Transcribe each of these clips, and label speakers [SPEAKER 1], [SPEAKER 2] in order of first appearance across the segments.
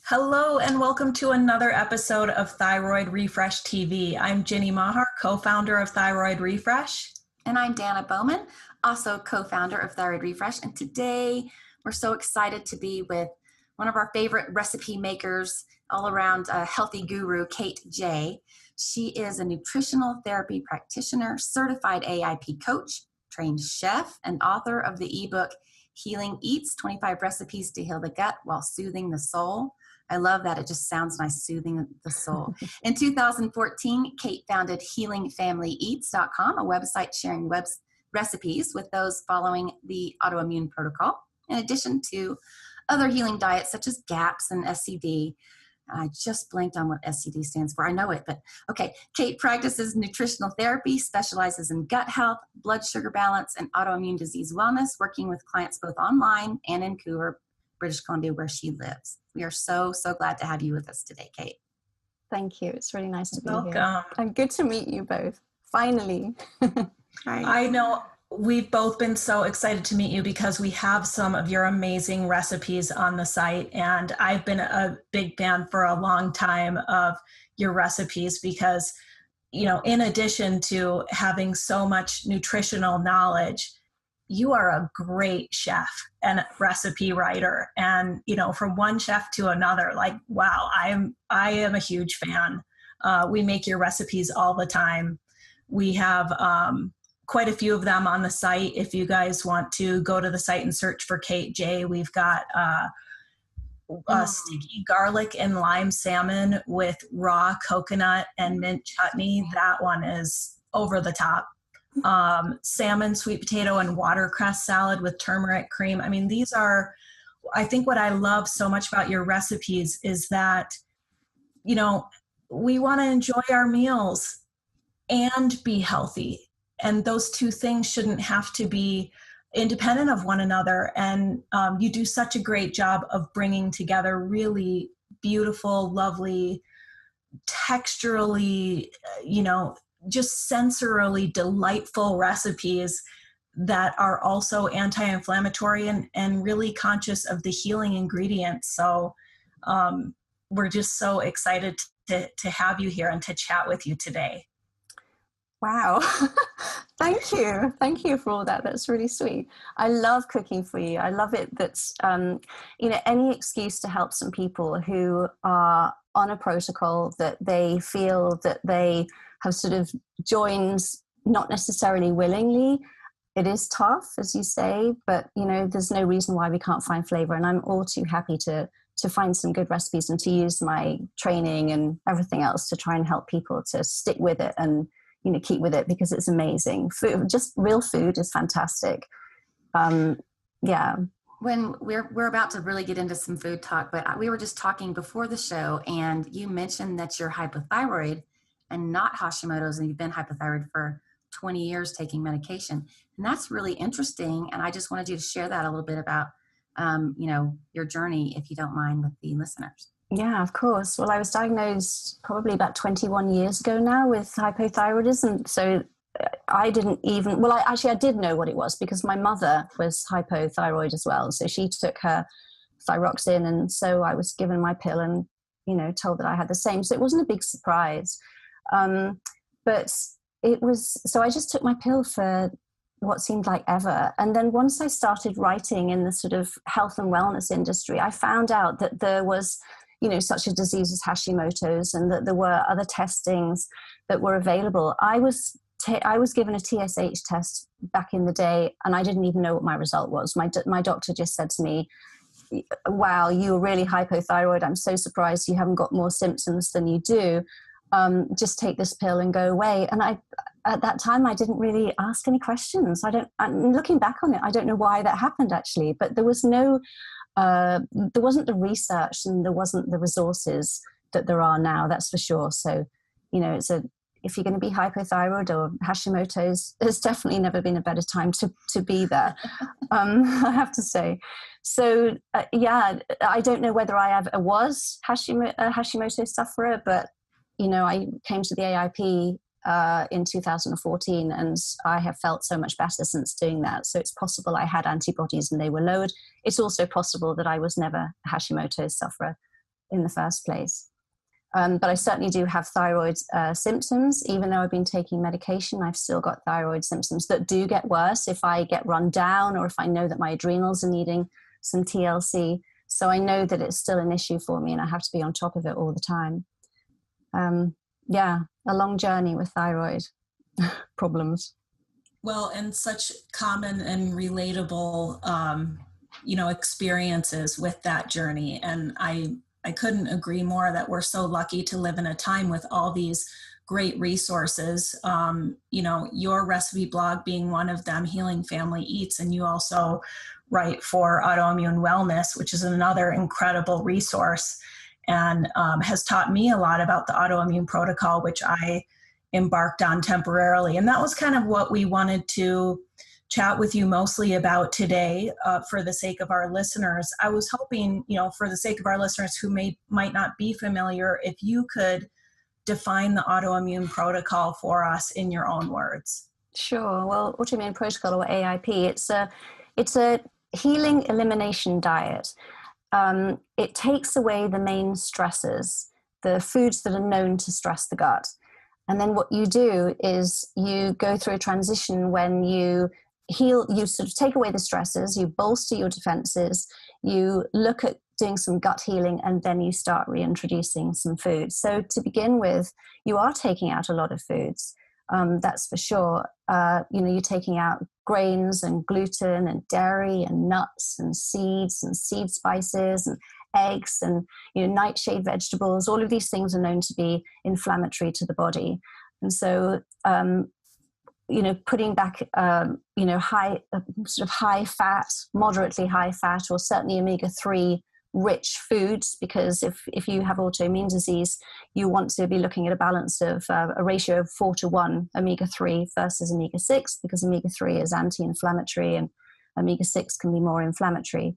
[SPEAKER 1] Hello and welcome to another episode of Thyroid Refresh TV. I'm Ginny Mahar, co-founder of Thyroid Refresh.
[SPEAKER 2] And I'm Danna Bowman, also co-founder of Thyroid Refresh. And today we're so excited to be with one of our favorite recipe makers, all around healthy guru, Kate J. She is a nutritional therapy practitioner, certified AIP coach, trained chef, and author of the eBook, Healing Eats, 25 Recipes to Heal the Gut While Soothing the Soul. I love that. It just sounds nice, soothing the soul. In 2014, Kate founded healingfamilyeats.com, a website sharing recipes with those following the Autoimmune Protocol, in addition to other healing diets such as GAPS and SCD. I just blanked on what SCD stands for. I know it, but okay. Kate practices nutritional therapy, specializes in gut health, blood sugar balance, and autoimmune disease wellness, working with clients both online and in Vancouver, British Columbia, where she lives. We are so glad to have you with us today, Kate.
[SPEAKER 3] Thank you. It's really nice to be
[SPEAKER 1] Welcome.
[SPEAKER 3] here. And good to meet you both. Finally.
[SPEAKER 1] I know we've both been so excited to meet you because we have some of your amazing recipes on the site. And I've been a big fan for a long time of your recipes because, you know, in addition to having so much nutritional knowledge, you are a great chef and recipe writer. And, you know, from one chef to another, like, wow, I am a huge fan. We make your recipes all the time. We have quite a few of them on the site. If you guys want to go to the site and search for Kate J, we've got a sticky garlic and lime salmon with raw coconut and mint chutney. That one is over the top. Salmon, sweet potato, and watercress salad with turmeric cream. I mean, these are, I think what I love so much about your recipes is that, you know, we want to enjoy our meals and be healthy. And those two things shouldn't have to be independent of one another. And you do such a great job of bringing together really beautiful, lovely, texturally, you know, just sensorily delightful recipes that are also anti-inflammatory and really conscious of the healing ingredients. So we're just so excited to have you here and to chat with you today.
[SPEAKER 3] Wow. Thank you. Thank you for all that. That's really sweet. I love cooking for you. I love it. That's, you know, any excuse to help some people who are on a protocol that they feel that they have sort of joined, not necessarily willingly. It is tough, as you say, but, you know, there's no reason why we can't find flavor. And I'm all too happy to find some good recipes and to use my training and everything else to try and help people to stick with it and, you know, keep with it, because it's amazing. Food, just real food, is fantastic. Yeah.
[SPEAKER 2] When we're about to really get into some food talk, but we were just talking before the show, and you mentioned that you're hypothyroid and not Hashimoto's, and you've been hypothyroid for 20 years taking medication. And that's really interesting. And I just wanted you to share that a little bit about, you know, your journey, if you don't mind, with the listeners.
[SPEAKER 3] Yeah, of course. Well, I was diagnosed probably about 21 years ago now with hypothyroidism. So I didn't even, well, I did know what it was because my mother was hypothyroid as well. So she took her thyroxine, and so I was given my pill and, you know, told that I had the same. So it wasn't a big surprise. But it was, so I just took my pill for what seemed like ever. And then once I started writing in the sort of health and wellness industry, I found out that there was, you know, such a disease as Hashimoto's, and that there were other testings that were available. I was given a TSH test back in the day, and I didn't even know what my result was. My doctor just said to me, wow, you're really hypothyroid. I'm so surprised you haven't got more symptoms than you do. Just take this pill and go away. And at that time, I didn't really ask any questions. Looking back on it, I don't know why that happened actually, but there was there wasn't the research and there wasn't the resources that there are now, that's for sure. So, you know, if you're going to be hypothyroid or Hashimoto's, there's definitely never been a better time to be there, I have to say. So, yeah, I don't know whether I ever was a Hashimoto sufferer, but, you know, I came to the AIP in 2014, and I have felt so much better since doing that. So it's possible I had antibodies and they were lowered. It's also possible that I was never a Hashimoto's sufferer. in the first place. But I certainly do have thyroid symptoms. Even though I've been taking medication, I've still got thyroid symptoms that do get worse if I get run down or if I know that my adrenals are needing some TLC. So I know that it's still an issue for me and I have to be on top of it all the time. Yeah, a long journey with thyroid problems.
[SPEAKER 1] Well, and such common and relatable, experiences with that journey. And I couldn't agree more that we're so lucky to live in a time with all these great resources. Your recipe blog being one of them, Healing Family Eats, and you also write for Autoimmune Wellness, which is another incredible resource and has taught me a lot about the Autoimmune Protocol, which I embarked on temporarily. And that was kind of what we wanted to chat with you mostly about today for the sake of our listeners. I was hoping, for the sake of our listeners who might not be familiar, if you could define the Autoimmune Protocol for us in your own words.
[SPEAKER 3] Sure. Well, Autoimmune Protocol, or AIP, it's a healing elimination diet. It takes away the main stressors, the foods that are known to stress the gut. And then what you do is you go through a transition when you heal, you sort of take away the stressors, you bolster your defenses, you look at doing some gut healing, and then you start reintroducing some foods. So to begin with, you are taking out a lot of foods. That's for sure. You're taking out grains and gluten and dairy and nuts and seed spices and eggs and nightshade vegetables. All of these things are known to be inflammatory to the body, and so putting back high sort of high fat, moderately high fat, or certainly omega-3 rich foods, because if you have autoimmune disease, you want to be looking at a balance of a ratio of 4:1 omega-3 versus omega-6, because omega-3 is anti-inflammatory and omega-6 can be more inflammatory.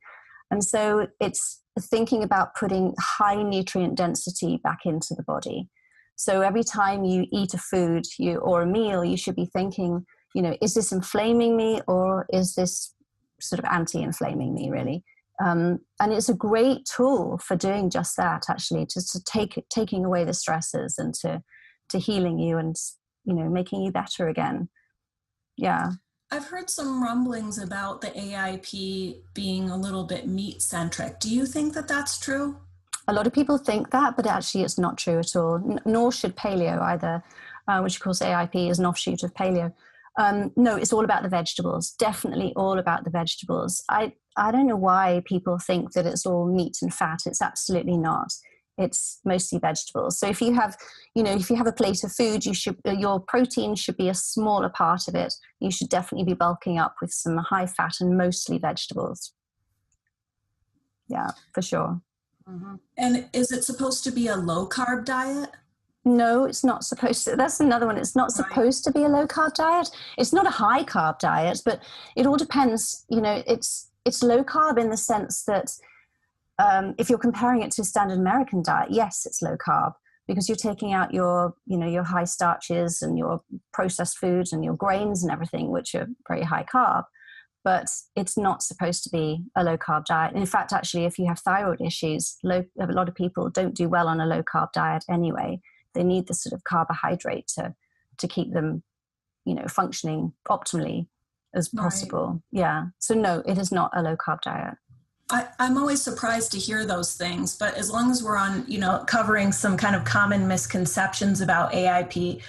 [SPEAKER 3] And so it's thinking about putting high nutrient density back into the body. So every time you eat a food or a meal, you should be thinking, is this inflaming me, or is this sort of anti-inflaming me, really? And it's a great tool for doing just that, actually, just to taking away the stresses and to healing you and, making you better again. Yeah.
[SPEAKER 1] I've heard some rumblings about the AIP being a little bit meat-centric. Do you think that that's true?
[SPEAKER 3] A lot of people think that, but actually it's not true at all. Nor should paleo either, which of course AIP is an offshoot of paleo. No, it's all about the vegetables. Definitely all about the vegetables. I don't know why people think that it's all meat and fat. It's absolutely not. It's mostly vegetables. So if you have a plate of food, your protein should be a smaller part of it. You should definitely be bulking up with some high fat and mostly vegetables. Yeah, for sure.
[SPEAKER 1] Mm-hmm. And is it supposed to be a low-carb diet?
[SPEAKER 3] No, it's not supposed to. That's another one. It's not supposed to be a low-carb diet. It's not a high-carb diet, but it all depends. It's low-carb in the sense that if you're comparing it to a standard American diet, yes, it's low-carb, because you're taking out your high starches and your processed foods and your grains and everything, which are very high-carb. But it's not supposed to be a low-carb diet. In fact, actually, if you have thyroid issues, a lot of people don't do well on a low-carb diet anyway. They need the sort of carbohydrate to keep them, functioning optimally as possible. Right. Yeah. So no, it is not a low-carb diet.
[SPEAKER 1] I'm always surprised to hear those things, but as long as we're on, covering some kind of common misconceptions about AIP,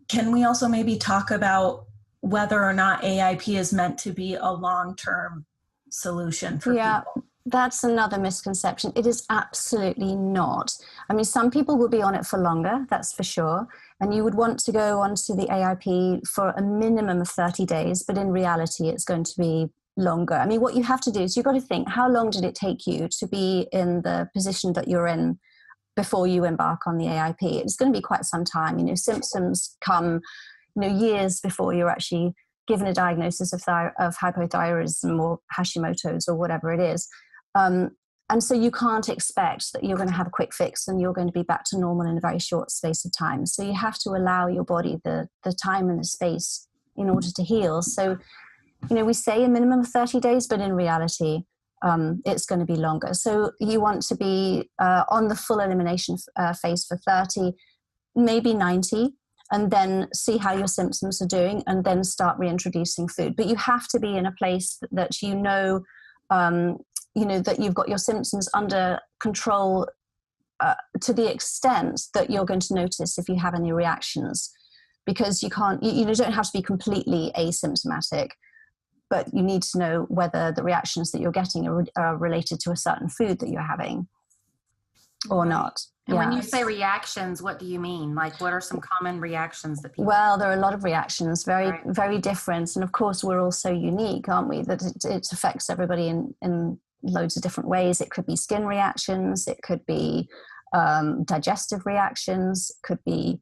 [SPEAKER 1] can we also maybe talk about whether or not AIP is meant to be a long-term solution for people?
[SPEAKER 3] That's another misconception. It is absolutely not. I mean, some people will be on it for longer, that's for sure. And you would want to go onto the AIP for a minimum of 30 days, but in reality, it's going to be longer. I mean, what you have to do is you've got to think, how long did it take you to be in the position that you're in before you embark on the AIP? It's going to be quite some time. Symptoms come, years before you're actually given a diagnosis of hypothyroidism or Hashimoto's or whatever it is. And so you can't expect that you're going to have a quick fix and you're going to be back to normal in a very short space of time. So you have to allow your body the time and the space in order to heal. So, we say a minimum of 30 days, but in reality, it's going to be longer. So you want to be on the full elimination phase for 30, maybe 90, and then see how your symptoms are doing, and then start reintroducing food. But you have to be in a place that you know that you've got your symptoms under control to the extent that you're going to notice if you have any reactions, because you don't have to be completely asymptomatic, but you need to know whether the reactions that you're getting are related to a certain food that you're having or not.
[SPEAKER 2] And when you say reactions, what do you mean? Like, what are some common reactions that people...
[SPEAKER 3] Well, there are a lot of reactions, very,
[SPEAKER 2] Right.
[SPEAKER 3] very different. And of course, we're all so unique, aren't we? That it affects everybody in loads of different ways. It could be skin reactions. It could be digestive reactions. It could be,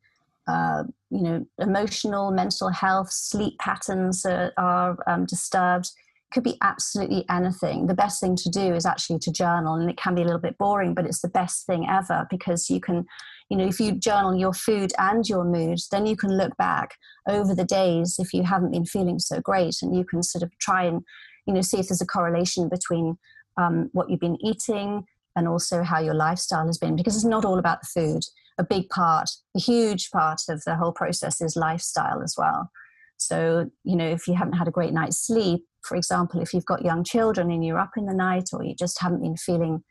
[SPEAKER 3] emotional, mental health, sleep patterns are disturbed. Could be absolutely anything. The best thing to do is actually to journal, and it can be a little bit boring, but it's the best thing ever, because you can, if you journal your food and your mood, then you can look back over the days if you haven't been feeling so great, and you can sort of try and, see if there's a correlation between what you've been eating and also how your lifestyle has been, because it's not all about the food. A huge part of the whole process is lifestyle as well. So, if you haven't had a great night's sleep, for example, if you've got young children and you're up in the night, or you just haven't been feeling,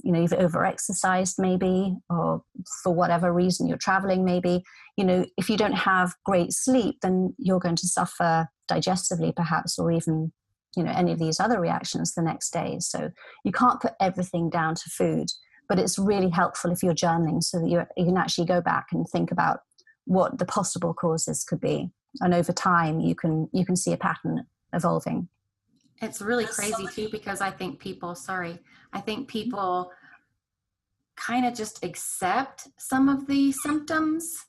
[SPEAKER 3] you've over-exercised maybe, or for whatever reason you're traveling maybe, if you don't have great sleep, then you're going to suffer digestively perhaps, or even, any of these other reactions the next day. So you can't put everything down to food, but it's really helpful if you're journaling, so that you can actually go back and think about what the possible causes could be. And over time, you can see a pattern evolving.
[SPEAKER 2] It's really crazy too, because I think people kind of just accept some of the symptoms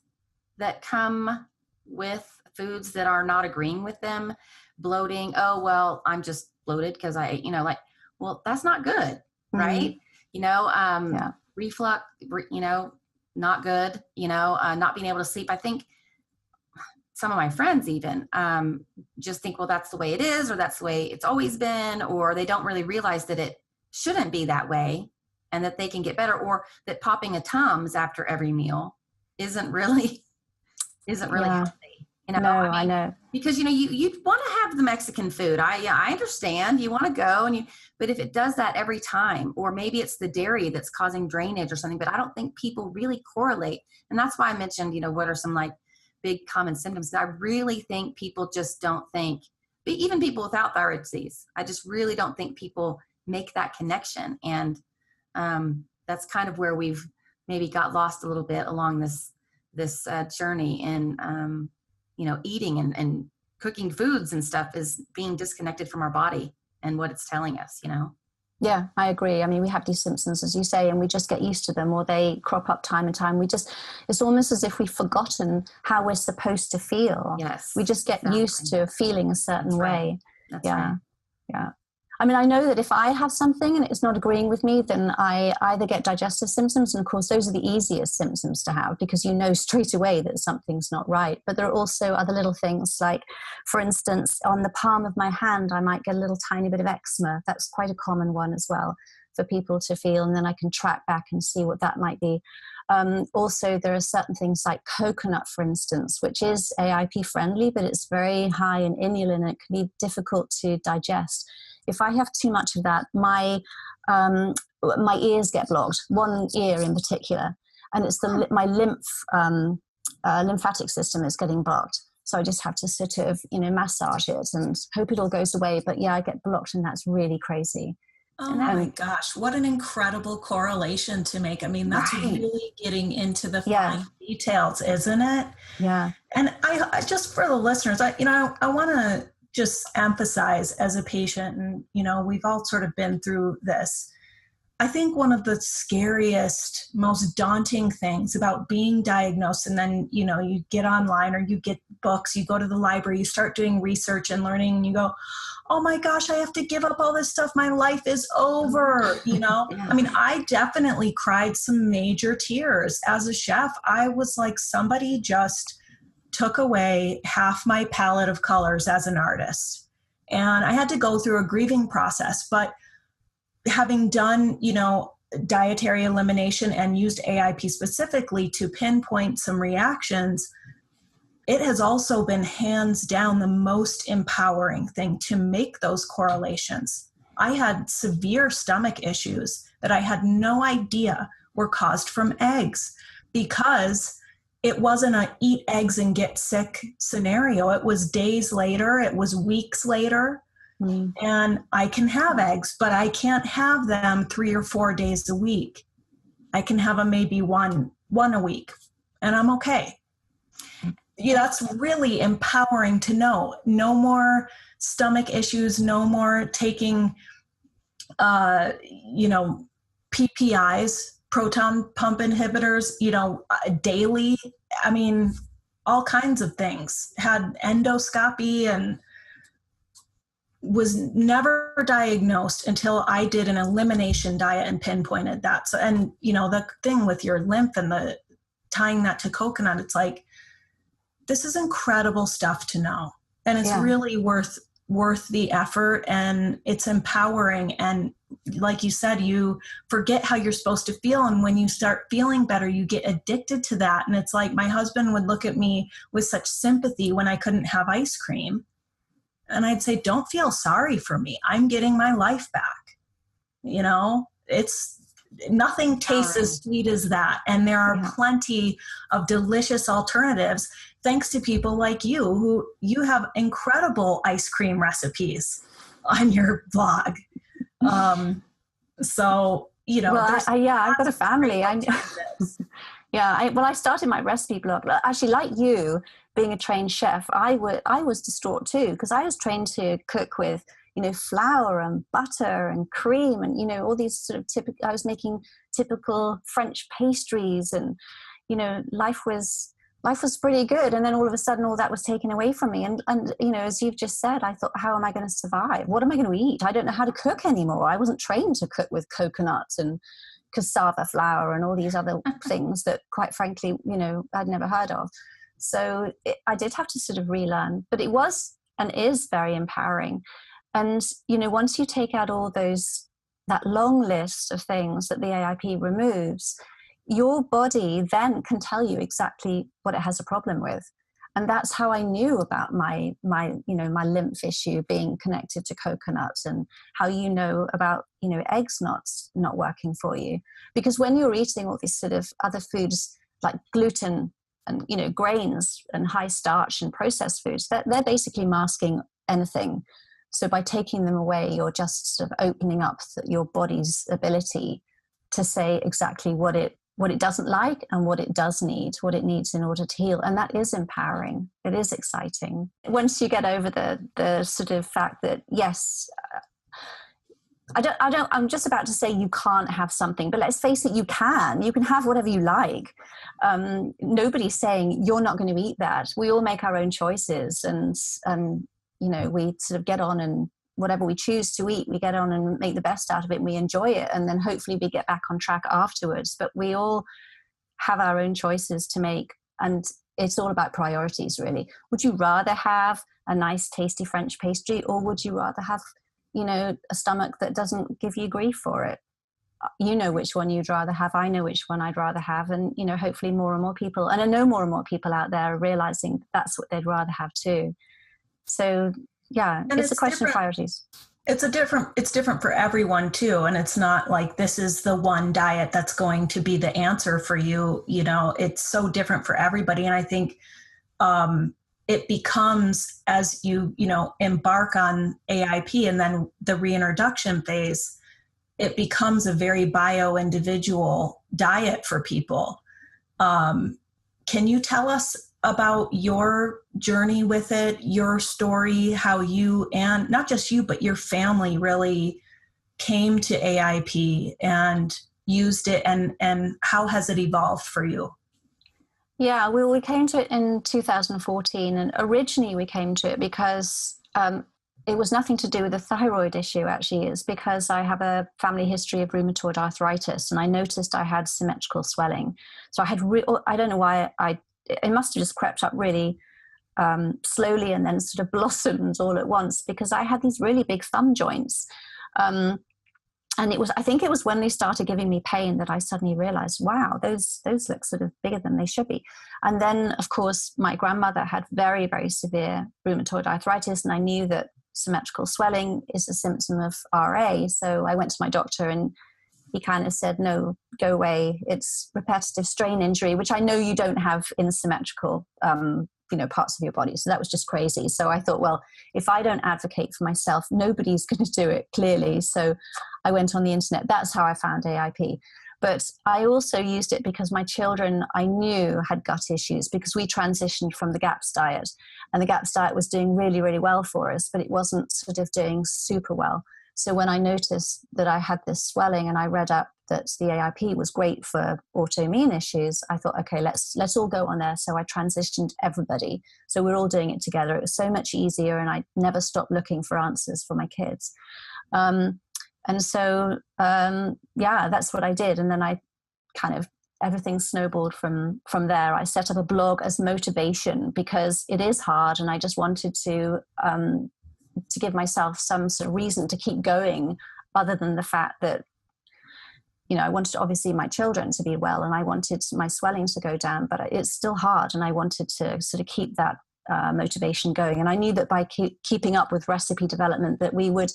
[SPEAKER 2] that come with foods that are not agreeing with them. Bloating, oh, well, I'm just bloated because well, that's not good, right?
[SPEAKER 3] Yeah.
[SPEAKER 2] Reflux, not good, not being able to sleep. I think some of my friends even just think, well, that's the way it is, or that's the way it's always been, or they don't really realize that it shouldn't be that way, and that they can get better, or that popping a Tums after every meal isn't really healthy.
[SPEAKER 3] I know.
[SPEAKER 2] Because, you want to have the Mexican food. I understand you want to go but if it does that every time, or maybe it's the dairy that's causing drainage or something, but I don't think people really correlate. And that's why I mentioned, what are some big common symptoms. I really think people just don't think, even people without thyroid disease, I just really don't think people make that connection. And that's kind of where we've maybe got lost a little bit along this journey in, eating and cooking foods and stuff, is being disconnected from our body and what it's telling us,
[SPEAKER 3] Yeah, I agree. I mean, we have these symptoms, as you say, and we just get used to them, or they crop up time and time. It's almost as if we've forgotten how we're supposed to feel.
[SPEAKER 2] Yes.
[SPEAKER 3] We just get used to feeling a certain way.
[SPEAKER 2] That's
[SPEAKER 3] yeah.
[SPEAKER 2] right.
[SPEAKER 3] Yeah. I mean, I know that if I have something and it's not agreeing with me, then I either get digestive symptoms, and of course those are the easiest symptoms to have, because you know straight away that something's not right. But there are also other little things, like, for instance, on the palm of my hand, I might get a little tiny bit of eczema. That's quite a common one as well for people to feel, and then I can track back and see what that might be. Also, there are certain things like coconut, for instance, which is AIP friendly, but it's very high in inulin, and it can be difficult to digest. If I have too much of that, my ears get blocked, one ear in particular, and it's my lymphatic system is getting blocked. So I just have to sort of, massage it and hope it all goes away. But yeah, I get blocked, and that's really crazy.
[SPEAKER 1] Oh my gosh, what an incredible correlation to make. I mean, that's really getting into the fine details, isn't it?
[SPEAKER 3] Yeah.
[SPEAKER 1] And I just, for the listeners, I want to just emphasize, as a patient, and, we've all sort of been through this. I think one of the scariest, most daunting things about being diagnosed, and then, you get online or you get books, you go to the library, you start doing research and learning, and you go, oh my gosh, I have to give up all this stuff. My life is over, Yeah. I mean, I definitely cried some major tears. As a chef, I was like, somebody just took away half my palette of colors as an artist. And I had to go through a grieving process, but having done, dietary elimination and used AIP specifically to pinpoint some reactions, it has also been hands down the most empowering thing to make those correlations. I had severe stomach issues that I had no idea were caused from eggs, because it wasn't a eat eggs and get sick scenario. It was days later, it was weeks later. And I can have eggs, but I can't have them 3 or 4 days a week. I can have them maybe one a week, and I'm okay. Yeah, that's really empowering to know. No more stomach issues, no more taking, PPIs, proton pump inhibitors, daily. I mean, all kinds of things. Had endoscopy and was never diagnosed until I did an elimination diet and pinpointed that. So, and the thing with your lymph and the tying that to coconut, it's like, this is incredible stuff to know. And it's really worth the effort, and it's empowering. And like you said, you forget how you're supposed to feel. And when you start feeling better, you get addicted to that. And it's like, my husband would look at me with such sympathy when I couldn't have ice cream. And I'd say, don't feel sorry for me. I'm getting my life back. It's nothing tastes as sweet as that. And there are plenty of delicious alternatives, thanks to people like you, who you have incredible ice cream recipes on your blog. Well,
[SPEAKER 3] I've got a family. I started my recipe blog. Actually, like you, being a trained chef, I was distraught too, because I was trained to cook with, flour and butter and cream and, all these sort of I was making typical French pastries, and, life was pretty good. And then all of a sudden, all that was taken away from me. And as you've just said, I thought, how am I going to survive? What am I going to eat? I don't know how to cook anymore. I wasn't trained to cook with coconuts and cassava flour and all these other things that, quite frankly, I'd never heard of. So I did have to sort of relearn, but it was and is very empowering. And, once you take out all that long list of things that the AIP removes, your body then can tell you exactly what it has a problem with. And that's how I knew about my lymph issue being connected to coconuts, and how about, eggs not working for you. Because when you're eating all these sort of other foods like gluten and, grains and high starch and processed foods, they're basically masking anything. So by taking them away, you're just sort of opening up your body's ability to say exactly what it doesn't like and what it does need, what it needs in order to heal. And that is empowering. It is exciting. Once you get over the sort of fact that, yes, I'm just about to say you can't have something, but let's face it, you can have whatever you like. Nobody's saying you're not going to eat that. We all make our own choices, and we sort of get on, and whatever we choose to eat, we get on and make the best out of it, and we enjoy it. And then hopefully we get back on track afterwards. But we all have our own choices to make. And it's all about priorities, really. Would you rather have a nice, tasty French pastry, or would you rather have, a stomach that doesn't give you grief for it? You know which one you'd rather have. I know which one I'd rather have. And, hopefully more and more people, and I know more and more people out there are realizing that's what they'd rather have too. So yeah, it's a question of priorities.
[SPEAKER 1] It's different for everyone too. And it's not like this is the one diet that's going to be the answer for you. It's so different for everybody. And I think it becomes, as you embark on AIP and then the reintroduction phase, it becomes a very bio-individual diet for people. Can you tell us about your journey with it, your story, how you, and not just you, but your family really came to AIP and used it, and how has it evolved for you?
[SPEAKER 3] Yeah, we came to it in 2014, and originally we came to it because it was nothing to do with the thyroid issue, actually. It's because I have a family history of rheumatoid arthritis, and I noticed I had symmetrical swelling. So I had, I don't know why, it must have just crept up really slowly and then sort of blossomed all at once, because I had these really big thumb joints. And I think it was when they started giving me pain that I suddenly realized, wow, those look sort of bigger than they should be. And then, of course, my grandmother had very, very severe rheumatoid arthritis, and I knew that symmetrical swelling is a symptom of RA. So I went to my doctor, and he kind of said, no, go away. It's repetitive strain injury, which I know you don't have in symmetrical parts of your body. So that was just crazy. So I thought, well, if I don't advocate for myself, nobody's going to do it, clearly. So I went on the internet. That's how I found AIP. But I also used it because my children, I knew, had gut issues, because we transitioned from the GAPS diet, and the GAPS diet was doing really, really well for us, but it wasn't sort of doing super well. So when I noticed that I had this swelling, and I read up that the AIP was great for autoimmune issues, I thought, okay, let's all go on there. So I transitioned everybody. So we're all doing it together. It was so much easier, and I never stopped looking for answers for my kids. That's what I did. And then I kind of, everything snowballed from there. I set up a blog as motivation, because it is hard, and I just wanted to give myself some sort of reason to keep going, other than the fact that, I wanted, obviously, my children to be well, and I wanted my swelling to go down, but it's still hard, and I wanted to sort of keep that motivation going. And I knew that by keeping up with recipe development, that we would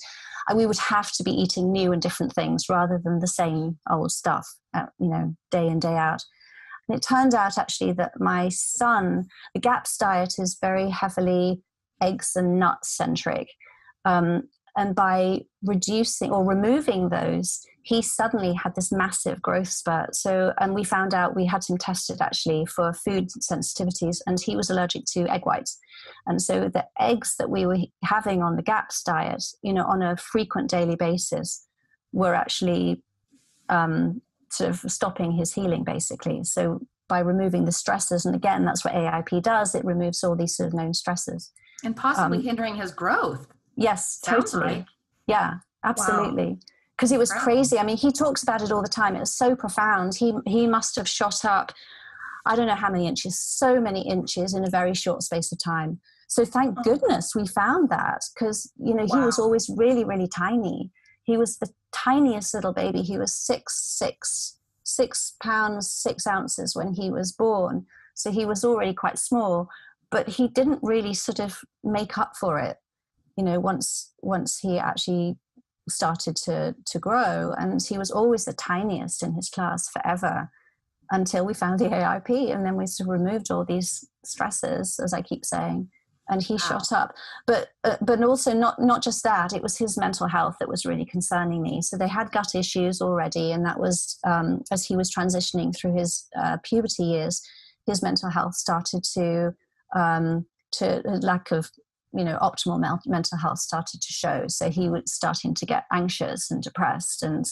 [SPEAKER 3] have to be eating new and different things, rather than the same old stuff, day in, day out. And it turned out, actually, that my son, the GAPS diet is very heavily eggs and nuts centric. And by reducing or removing those, he suddenly had this massive growth spurt. So, and we found out, we had him tested actually for food sensitivities, and he was allergic to egg whites. And so the eggs that we were having on the GAPS diet, on a frequent daily basis, were actually sort of stopping his healing, basically. So by removing the stressors, and again, that's what AIP does, it removes all these sort of known stressors.
[SPEAKER 2] And possibly hindering his growth.
[SPEAKER 3] Yes,
[SPEAKER 2] Sounds
[SPEAKER 3] totally.
[SPEAKER 2] like.
[SPEAKER 3] Yeah, absolutely. Because it was crazy. I mean, he talks about it all the time. It was so profound. He must have shot up, I don't know how many inches, so many inches in a very short space of time. So thank goodness we found that, because, he was always really, really tiny. He was the tiniest little baby. He was 6 pounds, 6 ounces when he was born. So he was already quite small, but he didn't really sort of make up for it, once he actually started to grow. And he was always the tiniest in his class forever, until we found the AIP, and then we sort of removed all these stresses, as I keep saying, and he shot up. But also not just that, it was his mental health that was really concerning me. So they had gut issues already, and that was as he was transitioning through his puberty years, his mental health started to lack of optimal mental health started to show. So he was starting to get anxious and depressed and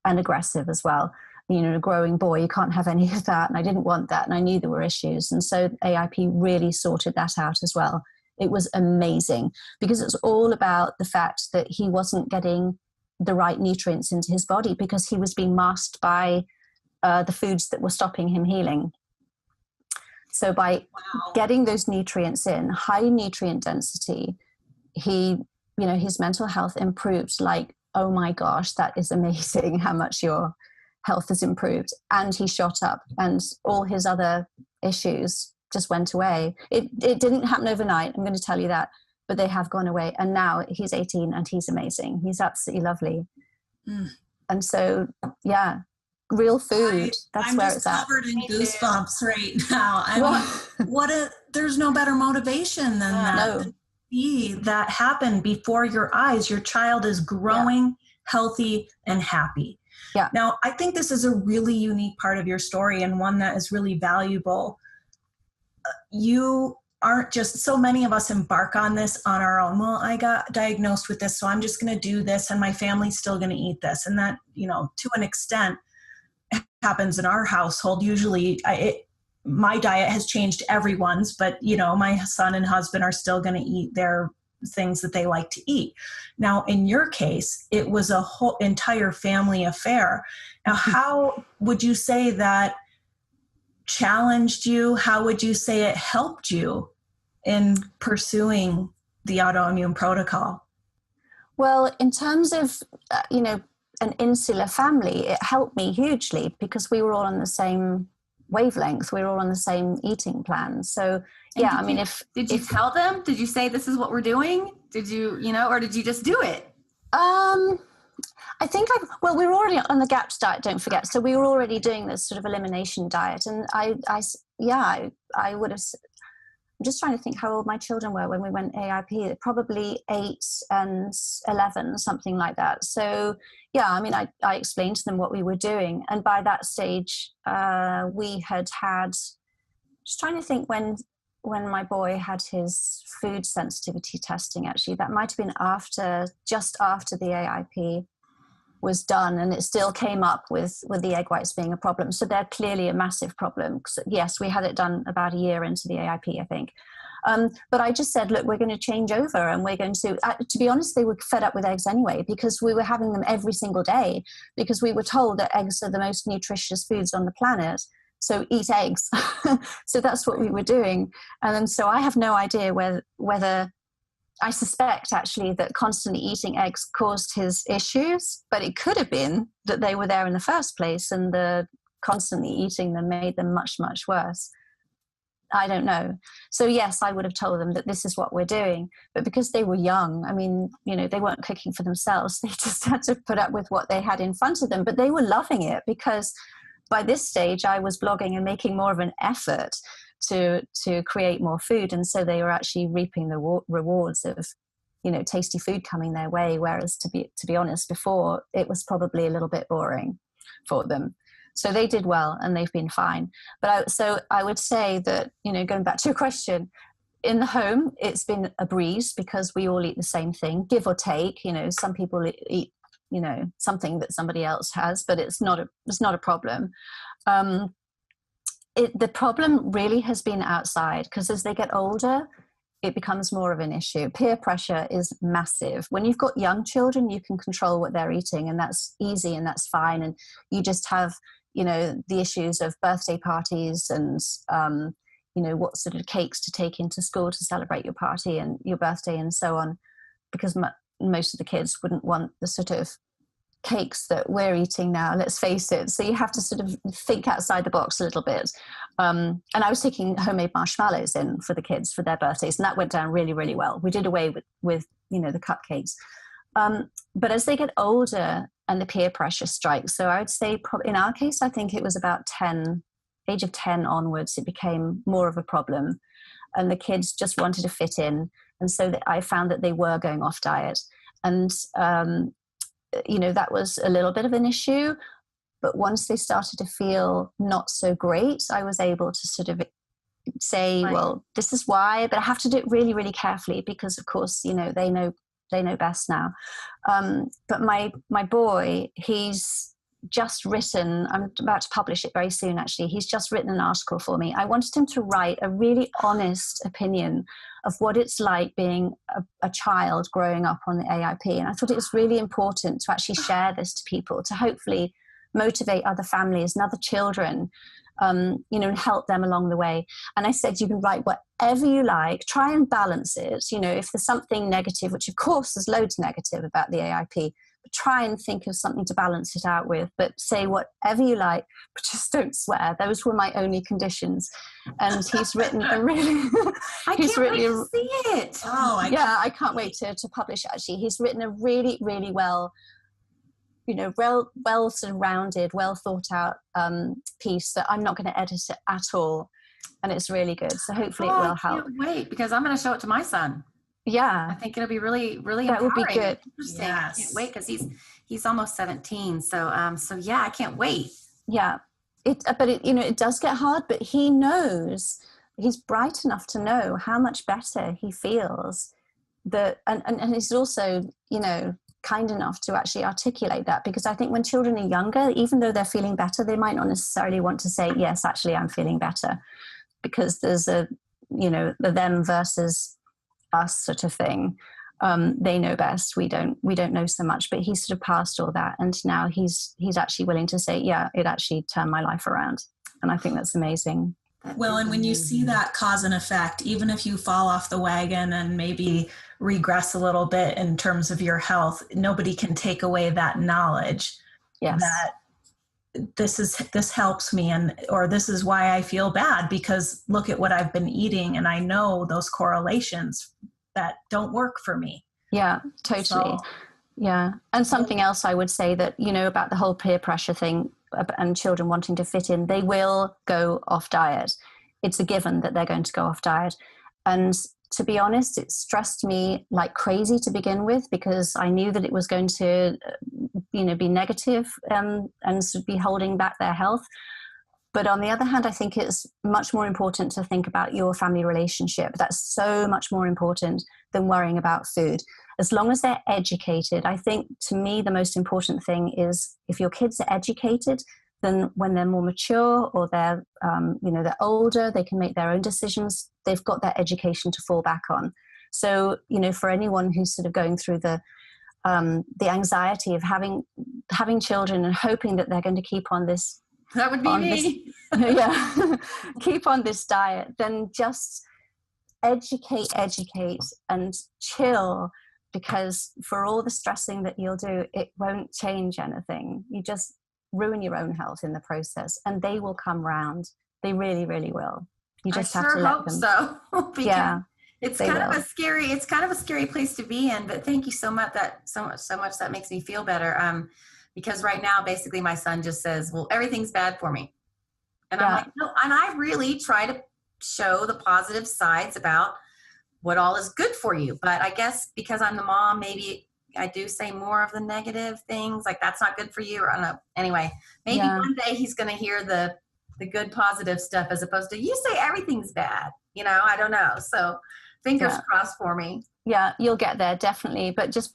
[SPEAKER 3] aggressive as well. A growing boy, you can't have any of that. And I didn't want that. And I knew there were issues. And so AIP really sorted that out as well. It was amazing, because it's all about the fact that he wasn't getting the right nutrients into his body, because he was being masked by the foods that were stopping him healing. So by getting those nutrients in, high nutrient density, his mental health improved. Like, oh my gosh, that is amazing how much your health has improved. And he shot up, and all his other issues just went away. It didn't happen overnight, I'm going to tell you that, but they have gone away. And now he's 18 and he's amazing. He's absolutely lovely. And so, yeah. Real food. That's where it's at.
[SPEAKER 1] I'm just covered in goosebumps right now. There's no better motivation than that.
[SPEAKER 3] No.
[SPEAKER 1] To see that happen before your eyes. Your child is growing, healthy, and happy.
[SPEAKER 3] Yeah.
[SPEAKER 1] Now, I think this is a really unique part of your story, and one that is really valuable. You aren't just, so many of us embark on this on our own. Well, I got diagnosed with this, so I'm just going to do this, and my family's still going to eat this. And that, to an extent, happens in our household. Usually my diet has changed everyone's, but my son and husband are still going to eat their things that they like to eat. Now, in your case, it was a whole entire family affair. Now, how would you say that challenged you? How would you say it helped you in pursuing the autoimmune protocol?
[SPEAKER 3] Well, in terms of, an insular family, it helped me hugely because we were all on the same wavelength. We were all on the same eating plan. So, yeah, I mean,
[SPEAKER 2] did you tell them? Did you say this is what we're doing? Did you, or did you just do it?
[SPEAKER 3] I think we were already on the GAPS diet, don't forget. So we were already doing this sort of elimination diet. And I would have, I'm just trying to think how old my children were when we went AIP, probably 8 and 11, something like that. So yeah, I mean, I explained to them what we were doing. And by that stage, we had, just trying to think when my boy had his food sensitivity testing, actually, that might have been just after the AIP was done, and it still came up with the egg whites being a problem. So they're clearly a massive problem. Yes, we had it done about a year into the AIP, I think. But I just said, look, we're going to change over, and we're going to be honest, they were fed up with eggs anyway, because we were having them every single day, because we were told that eggs are the most nutritious foods on the planet. So eat eggs. So that's what we were doing. And then, so I have no idea whether I suspect actually that constantly eating eggs caused his issues, but it could have been that they were there in the first place and the constantly eating them made them much, much worse. I don't know. So yes, I would have told them that this is what we're doing, but because they were young, I mean, they weren't cooking for themselves. They just had to put up with what they had in front of them, but they were loving it because by this stage I was blogging and making more of an effort to create more food, and so they were actually reaping the rewards of tasty food coming their way, whereas to be honest, before it was probably a little bit boring for them. So they did well and they've been fine. But I would say that, going back to your question, in the home it's been a breeze because we all eat the same thing, give or take. Some people eat something that somebody else has, but it's not a problem. The problem really has been outside, because as they get older, it becomes more of an issue. Peer pressure is massive. When you've got young children, you can control what they're eating, and that's easy and that's fine. And you just have, the issues of birthday parties and, what sort of cakes to take into school to celebrate your party and your birthday and so on, because most of the kids wouldn't want the sort of cakes that we're eating now, let's face it. So you have to sort of think outside the box a little bit. And I was taking homemade marshmallows in for the kids for their birthdays, and that went down really, really well. We did away with the cupcakes. But as they get older and the peer pressure strikes, so I would say in our case, I think it was about age of 10 onwards, it became more of a problem. And the kids just wanted to fit in. And so I found that they were going off diet. And that was a little bit of an issue, but once they started to feel not so great, I was able to sort of say, right, well, this is why, but I have to do it really, really carefully because of course, they know best now. But my boy, he's just written, I'm about to publish it very soon actually, he's just written an article for me. I wanted him to write a really honest opinion of what it's like being a child growing up on the AIP. And I thought it was really important to actually share this to people, to hopefully motivate other families and other children, and help them along the way. And I said, you can write whatever you like, try and balance it. If there's something negative, which of course there's loads negative about the AIP, but try and think of something to balance it out with, but say whatever you like, but just don't swear. Those were my only conditions. And he's written a really,
[SPEAKER 2] I can't wait to see it.
[SPEAKER 3] I can't wait to publish it actually. He's written a really, really well sort of rounded, well thought out piece that I'm not going to edit it at all. And it's really good. So hopefully it will help.
[SPEAKER 2] I can't wait, because I'm going to show it to my son.
[SPEAKER 3] Yeah.
[SPEAKER 2] I think it'll be really, really
[SPEAKER 3] that would be good.
[SPEAKER 2] Interesting. Yes. I can't wait, because he's almost 17. So yeah, I can't wait.
[SPEAKER 3] Yeah. It does get hard, but he knows, he's bright enough to know how much better he feels and he's also, kind enough to actually articulate that, because I think when children are younger, even though they're feeling better, they might not necessarily want to say, yes, actually I'm feeling better, because there's the them versus us sort of thing. They know best. We don't know so much, but he's sort of past all that. And now he's actually willing to say, yeah, it actually turned my life around. And I think that's amazing.
[SPEAKER 1] Well, and when you see that cause and effect, even if you fall off the wagon and maybe regress a little bit in terms of your health, nobody can take away that knowledge that this helps me, or this is why I feel bad, because look at what I've been eating, and I know those correlations that don't work for me.
[SPEAKER 3] Yeah, totally. Yeah. And something else I would say that, about the whole peer pressure thing and children wanting to fit in, they will go off diet. It's a given that they're going to go off diet. And to be honest, it stressed me like crazy to begin with, because I knew that it was going to, be negative and be holding back their health. But on the other hand, I think it's much more important to think about your family relationship. That's so much more important than worrying about food. As long as they're educated, I think to me the most important thing is if your kids are educated, then when they're more mature or they're older, they can make their own decisions. They've got that education to fall back on. So, for anyone who's sort of going through the anxiety of having children and hoping that they're going to keep on this,
[SPEAKER 2] that would be me.
[SPEAKER 3] Keep on this diet, then just educate and chill, because for all the stressing that you'll do, it won't change anything. You just ruin your own health in the process, and they will come round. They really, really will. You just have to let them.
[SPEAKER 2] So.
[SPEAKER 3] Yeah.
[SPEAKER 2] It's kind of a scary place to be in, but thank you so much. So much that makes me feel better. Because right now, basically my son just says, well, everything's bad for me. And I'm like, no, and I really try to show the positive sides about what all is good for you. But I guess because I'm the mom, maybe I do say more of the negative things, like that's not good for you. Or I don't know. Anyway, maybe one day he's going to hear the good positive stuff as opposed to you say everything's bad. I don't know. So fingers crossed for me.
[SPEAKER 3] Yeah, you'll get there, definitely. But just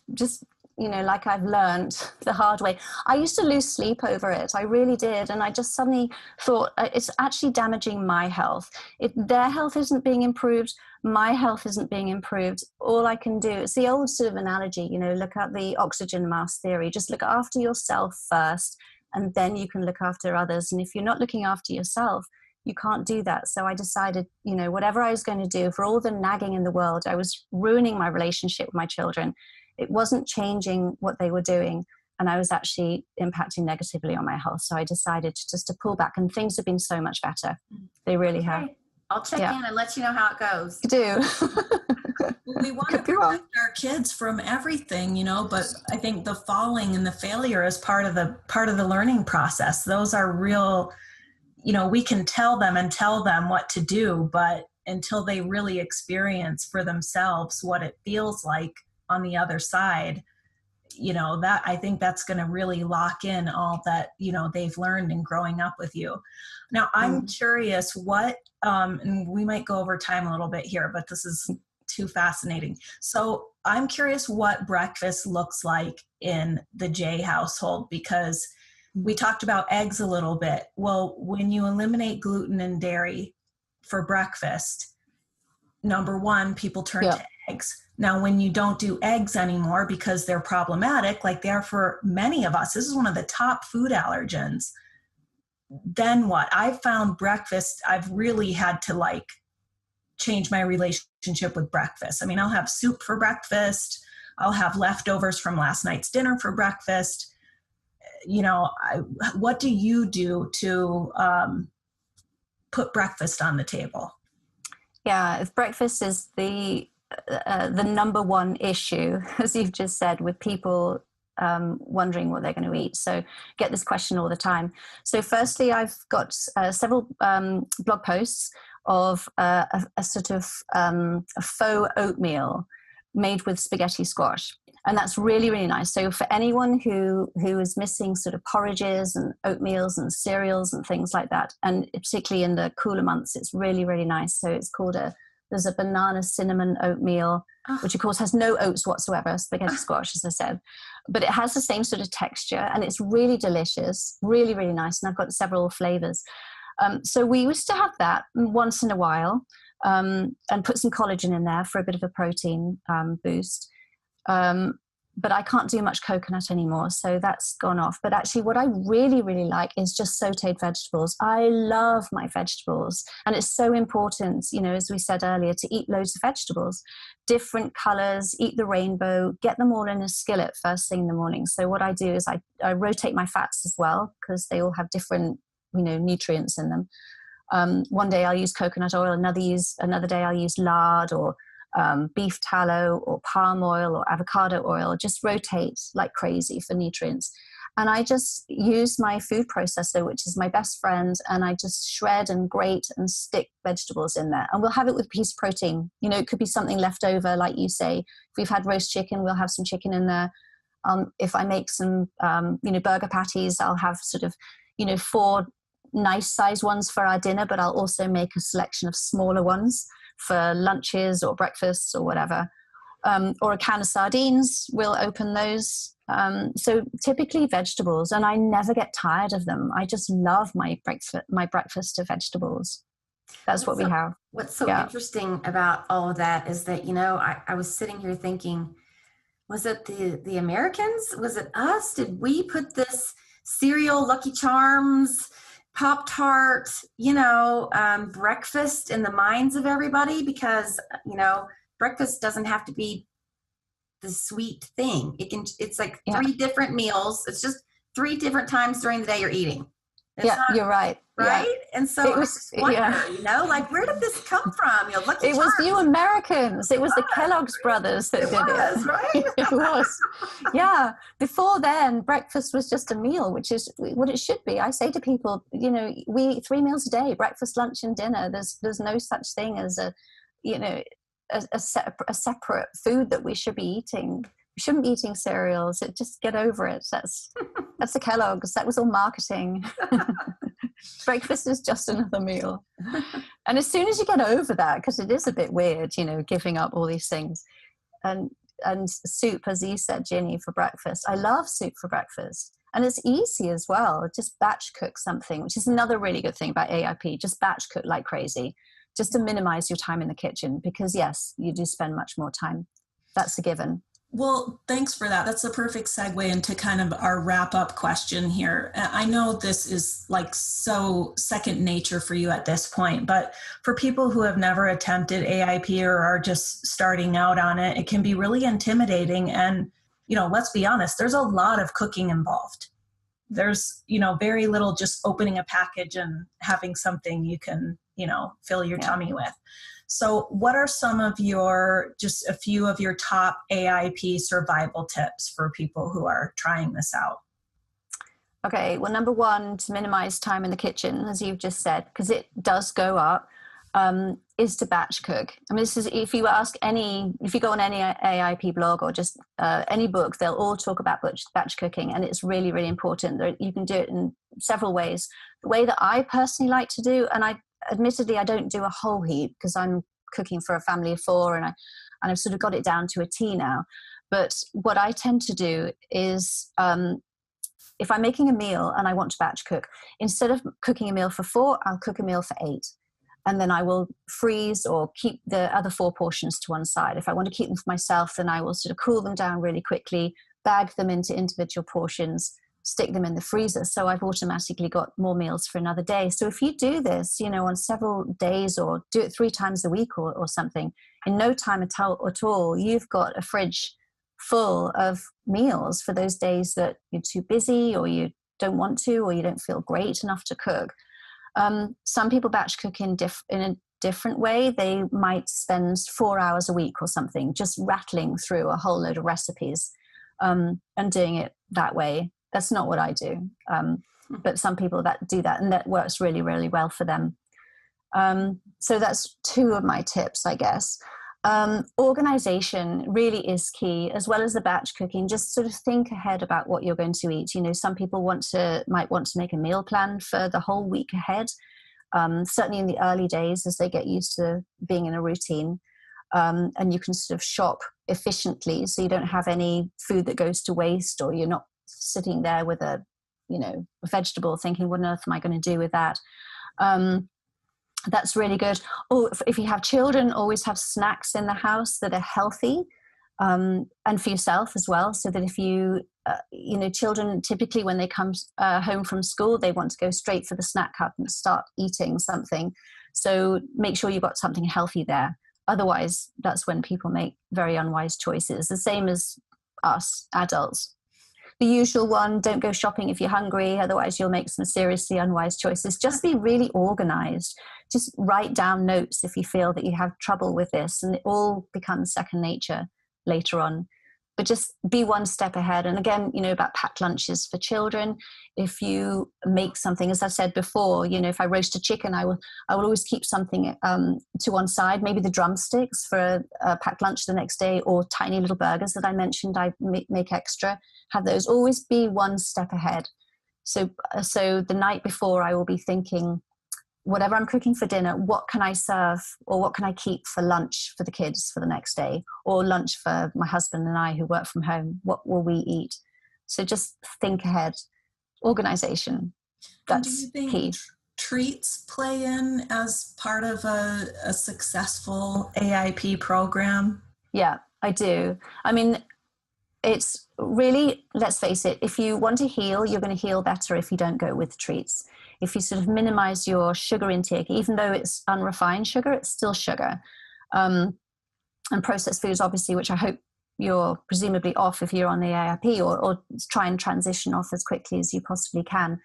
[SPEAKER 3] like I've learned the hard way. I used to lose sleep over it. I really did. And I just suddenly thought it's actually damaging my health. Their health isn't being improved. My health isn't being improved. All I can do, it's the old sort of analogy, look at the oxygen mask theory. Just look after yourself first, and then you can look after others. And if you're not looking after yourself, you can't do that. So I decided, whatever I was going to do, for all the nagging in the world, I was ruining my relationship with my children. It wasn't changing what they were doing, and I was actually impacting negatively on my health. So I decided to pull back, and things have been so much better. They really have.
[SPEAKER 2] I'll check in and let you know how it goes.
[SPEAKER 3] You do.
[SPEAKER 1] We want to protect our kids from everything, but I think the falling and the failure is part of the learning process. Those are real, we can tell them what to do, but until they really experience for themselves what it feels like on the other side, that I think that's going to really lock in all that, they've learned in growing up with you. Now, I'm curious what, and we might go over time a little bit here, but this is too fascinating. So I'm curious what breakfast looks like in the J household, because we talked about eggs a little bit. Well, when you eliminate gluten and dairy for breakfast, number one, people turn to eggs. Now, when you don't do eggs anymore because they're problematic, like they are for many of us, this is one of the top food allergens, then what? I've found breakfast, I've really had to change my relationship with breakfast. I mean, I'll have soup for breakfast. I'll have leftovers from last night's dinner for breakfast. What do you do to put breakfast on the table?
[SPEAKER 3] Yeah, if breakfast is the number one issue, as you've just said, with people wondering what they're going to eat. So get this question all the time. So firstly, I've got several blog posts of a sort of a faux oatmeal made with spaghetti squash. And that's really, really nice. So for anyone who is missing sort of porridges and oatmeals and cereals and things like that, and particularly in the cooler months, it's really, really nice. So it's called there's a banana cinnamon oatmeal, which of course has no oats whatsoever, spaghetti squash, as I said. But it has the same sort of texture, and it's really delicious, really, really nice. And I've got several flavors. So we used to have that once in a while, and put some collagen in there for a bit of a protein boost. but I can't do much coconut anymore, so that's gone off. But actually what I really, really like is just sauteed vegetables. I love my vegetables, and it's so important, you know, as we said earlier, to eat loads of vegetables, different colors, eat the rainbow, get them all in a skillet first thing in the morning. So what I do is I rotate my fats as well, because they all have different, you know, nutrients in them. One day I'll use coconut oil, another day I'll use lard or beef tallow or palm oil or avocado oil. Just rotate like crazy for nutrients. And I just use my food processor, which is my best friend, and I just shred and grate and stick vegetables in there. And we'll have it with piece protein. You know, it could be something left over, like you say. If we've had roast chicken, we'll have some chicken in there. If I make some, you know, burger patties, I'll have sort of, you know, 4 nice size ones for our dinner, but I'll also make a selection of smaller ones for lunches or breakfasts or whatever. Or a can of sardines, we'll open those. So typically vegetables, and I never get tired of them. I just love my breakfast of vegetables. That's what we have.
[SPEAKER 2] What's so interesting about all of that is that, you know, I was sitting here thinking, was it the Americans? Was it us? Did we put this cereal, Lucky Charms, Pop-Tart, you know, breakfast in the minds of everybody? Because, you know, breakfast doesn't have to be the sweet thing. It's like 3 different meals. It's just 3 different times during the day you're eating. It's not,
[SPEAKER 3] you're right.
[SPEAKER 2] Right?
[SPEAKER 3] Yeah.
[SPEAKER 2] And so I wonder, you know, like, where did this come from? You know, Lucky
[SPEAKER 3] It was
[SPEAKER 2] Charms.
[SPEAKER 3] you Americans. It was the Kellogg's brothers that did it.
[SPEAKER 2] Right?
[SPEAKER 3] It was. Yeah. Before then, breakfast was just a meal, which is what it should be. I say to people, you know, we eat 3 meals a day, breakfast, lunch, and dinner. There's no such thing as a, you know, a separate food that we should be eating. We shouldn't be eating cereals. Just get over it. That's the Kellogg's. That was all marketing. Breakfast is just another meal. And as soon as you get over that, because it is a bit weird, you know, giving up all these things, and soup, as you said, Ginny, for breakfast. I love soup for breakfast. And it's easy as well. Just batch cook something, which is another really good thing about AIP. Just batch cook like crazy, just to minimize your time in the kitchen, because yes, you do spend much more time. That's a given.
[SPEAKER 1] Well, thanks for that. That's a perfect segue into kind of our wrap-up question here. I know this is like so second nature for you at this point, but for people who have never attempted AIP or are just starting out on it, it can be really intimidating. And, you know, let's be honest, there's a lot of cooking involved. There's, you know, very little just opening a package and having something you can, you know, fill your tummy with. So what are some of just a few of your top AIP survival tips for people who are trying this out?
[SPEAKER 3] Okay, well, number 1, to minimize time in the kitchen, as you've just said, because it does go up, is to batch cook. I mean, this is, if you go on any AIP blog or just any book, they'll all talk about batch cooking, and it's really, really important. You can do it in several ways. The way that I personally like to do, and admittedly, I don't do a whole heap because I'm cooking for a family of 4 and I've sort of got it down to a T now. But what I tend to do is if I'm making a meal and I want to batch cook, instead of cooking a meal for 4, I'll cook a meal for 8. And then I will freeze or keep the other 4 portions to one side. If I want to keep them for myself, then I will sort of cool them down really quickly, bag them into individual portions, stick them in the freezer. So I've automatically got more meals for another day. So if you do this, you know, on several days or do it 3 times a week or something, in no time at all, you've got a fridge full of meals for those days that you're too busy or you don't want to, or you don't feel great enough to cook. Some people batch cook in a different way. They might spend 4 hours a week or something, just rattling through a whole load of recipes and doing it that way. That's not what I do. But some people that do that, and that works really, really well for them. So that's 2 of my tips, I guess. Organization really is key, as well as the batch cooking. Just sort of think ahead about what you're going to eat. You know, some people might want to make a meal plan for the whole week ahead. Certainly in the early days, as they get used to being in a routine. And you can sort of shop efficiently, so you don't have any food that goes to waste, or you're not sitting there with a vegetable thinking, what on earth am I going to do with that? That's really good. Or if you have children, always have snacks in the house that are healthy. and for yourself as well, so that if you, children typically when they come home from school, they want to go straight for the snack hut and start eating something. So make sure you've got something healthy there. Otherwise, that's when people make very unwise choices. The same as us adults. The usual one, don't go shopping if you're hungry, otherwise you'll make some seriously unwise choices. Just be really organized. Just write down notes if you feel that you have trouble with this, and it all becomes second nature later on. But just be one step ahead. And again, about packed lunches for children. If you make something, as I said before, if I roast a chicken, I will always keep something to one side, maybe the drumsticks for a packed lunch the next day, or tiny little burgers that I mentioned, I make extra. Have those. Always be one step ahead. So the night before, I will be thinking, whatever I'm cooking for dinner, what can I serve, or what can I keep for lunch for the kids for the next day, or lunch for my husband and I who work from home? What will we eat? So just think ahead. Organization. That's
[SPEAKER 1] do you think
[SPEAKER 3] key.
[SPEAKER 1] Treats play in as part of a successful AIP program?
[SPEAKER 3] Yeah, I do. I mean, it's really, let's face it, if you want to heal, you're going to heal better if you don't go with treats. If you sort of minimize your sugar intake, even though it's unrefined sugar, it's still sugar. And processed foods, obviously, which I hope you're presumably off if you're on the AIP, or try and transition off as quickly as you possibly can.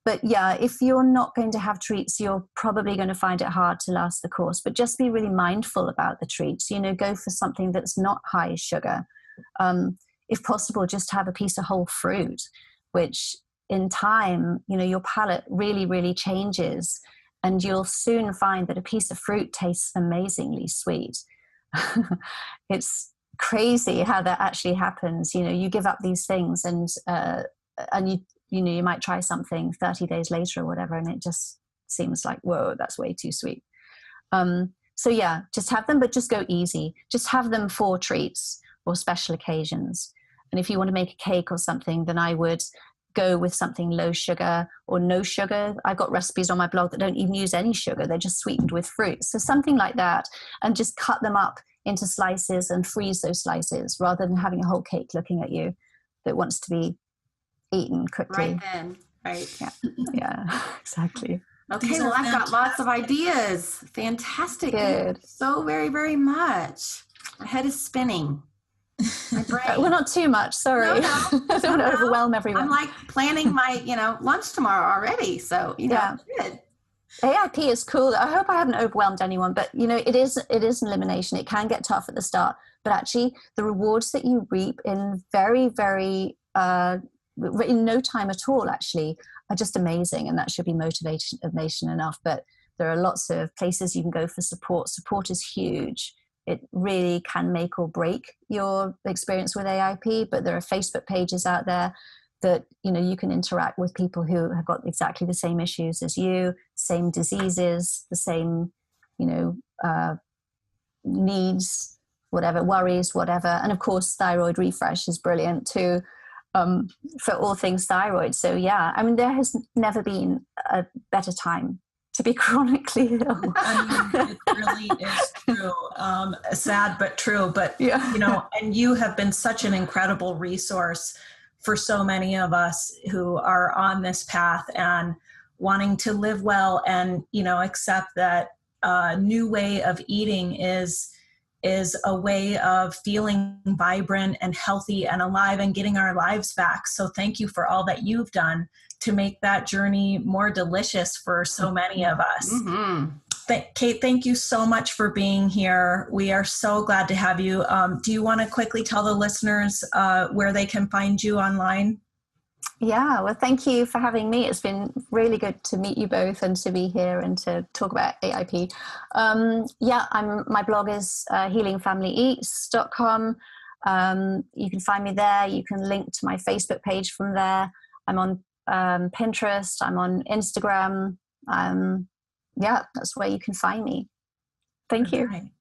[SPEAKER 3] But yeah, if you're not going to have treats, you're probably going to find it hard to last the course. But just be really mindful about the treats. Go for something that's not high sugar. If possible, just have a piece of whole fruit, which in time, your palate really, really changes, and you'll soon find that a piece of fruit tastes amazingly sweet. It's crazy how that actually happens. You give up these things, and you might try something 30 days later or whatever, and it just seems like, whoa, that's way too sweet. So yeah, just have them, but just go easy. Just have them for treats or special occasions. And if you want to make a cake or something, then I would go with something low sugar or no sugar. I've got recipes on my blog that don't even use any sugar. They're just sweetened with fruit. So something like that, and just cut them up into slices and freeze those slices, rather than having a whole cake looking at you that wants to be eaten quickly.
[SPEAKER 2] Right then, right.
[SPEAKER 3] Yeah, exactly.
[SPEAKER 2] Okay, well, I've got lots of ideas. Fantastic.
[SPEAKER 3] Good.
[SPEAKER 2] Thank you so very, very much. My head is spinning. My brain.
[SPEAKER 3] Well, not too much. Sorry.
[SPEAKER 2] No.
[SPEAKER 3] I don't want to overwhelm everyone.
[SPEAKER 2] I'm like planning my, lunch tomorrow already. So,
[SPEAKER 3] yeah.
[SPEAKER 2] Good.
[SPEAKER 3] AIP is cool. I hope I haven't overwhelmed anyone, but it is an elimination. It can get tough at the start, but actually the rewards that you reap in very, very, in no time at all, actually, are just amazing. And that should be motivation enough. But there are lots of places you can go for support. Support is huge. It really can make or break your experience with AIP, but there are Facebook pages out there that, you can interact with people who have got exactly the same issues as you, same diseases, the same, needs, whatever, worries, whatever. And of course, Thyroid Refresh is brilliant too, for all things thyroid. So yeah, I mean, there has never been a better time to be chronically ill.
[SPEAKER 1] I mean, it really is true. Sad, but true. But,
[SPEAKER 3] yeah.
[SPEAKER 1] And you have been such an incredible resource for so many of us who are on this path and wanting to live well and, accept that a new way of eating is a way of feeling vibrant and healthy and alive and getting our lives back. So thank you for all that you've done to make that journey more delicious for so many of us.
[SPEAKER 2] Mm-hmm.
[SPEAKER 1] Kate, thank you so much for being here. We are so glad to have you. Do you want to quickly tell the listeners where they can find you online?
[SPEAKER 3] Yeah, well, thank you for having me. It's been really good to meet you both and to be here and to talk about AIP. My blog is healingfamilyeats.com. You can find me there. You can link to my Facebook page from there. I'm on Pinterest. I'm on Instagram. That's where you can find me. Thank you.
[SPEAKER 1] Right.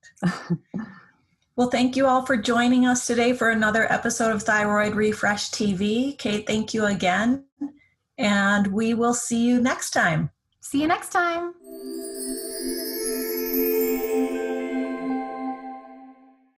[SPEAKER 1] Well, thank you all for joining us today for another episode of Thyroid Refresh TV. Kate, thank you again. And we will see you next time.
[SPEAKER 2] See you next time.